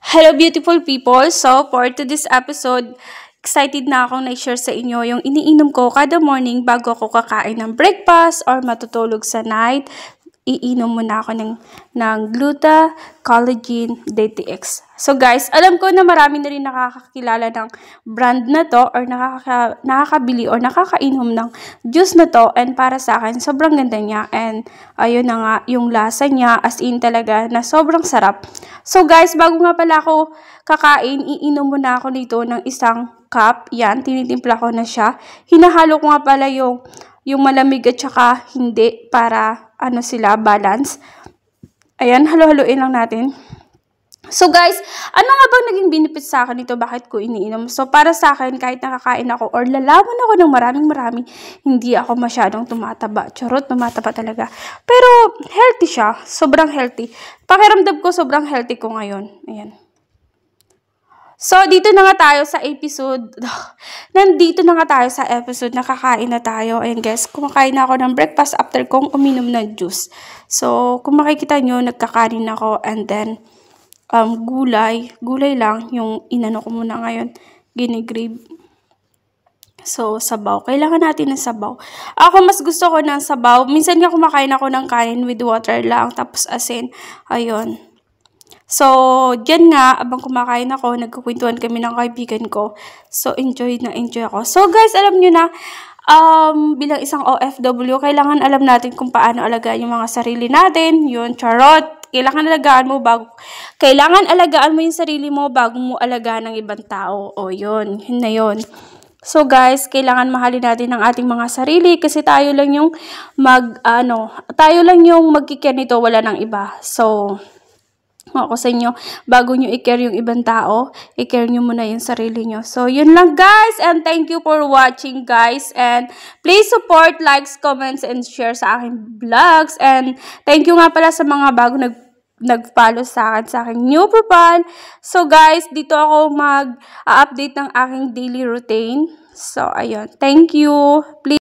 Hello beautiful people! So for today's episode, excited na akong na-share sa inyo yung iniinom ko kada morning bago ako kakain ng breakfast or matutulog sa night. Iinom muna ako ng Gluta Collagen DTX. So guys, alam ko na marami na rin nakakakilala ng brand na to or nakakabili or nakakainom ng juice na to, and para sa akin sobrang ganda niya, and ayun na nga yung lasa niya, as in talaga na sobrang sarap. So guys, bago nga pala ako kakain, iinom muna ako nito ng isang cup. Yan, tinitimpla ko na siya. Hinahalo ko nga pala yung malamig at saka hindi, para ano sila, balance. Ayan, halo-haloin lang natin. So guys, ano nga bang naging benefit sa akin ito? Bakit ko iniinom? So para sa akin, kahit nakakain ako or lalaman ako ng maraming, hindi ako masyadong tumataba. Charot, tumataba talaga. Pero healthy siya. Sobrang healthy. Pakiramdam ko sobrang healthy ko ngayon. Ayan. So, dito na nga tayo sa episode. Nandito na nga tayo sa episode. Nakakain na tayo. Ayan guys, kumakain na ako ng breakfast after kong uminom ng juice. So, kung makikita nyo, nagkakanin ako, and then, gulay lang yung inano ko muna ngayon. Ginigrib. So, sabaw. Kailangan natin ng sabaw. Ako, mas gusto ko ng sabaw. Minsan nga kumakain ako ng kanin with water lang, tapos asin. Ayun. So, dyan nga, abang kumakain ako, nagkukwentuhan kami ng kaibigan ko. So, enjoy ako. So, guys, alam nyo na, bilang isang OFW, kailangan alam natin kung paano alagaan yung mga sarili natin. Yun, charot. Kailangan alagaan mo yung sarili mo bago mo alagaan ng ibang tao. O, yun na yun. So, guys, kailangan mahalin natin ang ating mga sarili kasi tayo lang yung magkikare nito, wala nang iba. So, ako sa inyo, bago nyo i-care yung ibang tao, i-care nyo muna yung sarili nyo. So, yun lang guys, and thank you for watching guys, and please support, likes, comments, and share sa aking vlogs, and thank you nga pala sa mga bago nag-follow sa aking new profile. So guys, dito ako mag-update ng aking daily routine. So, ayun, thank you. Please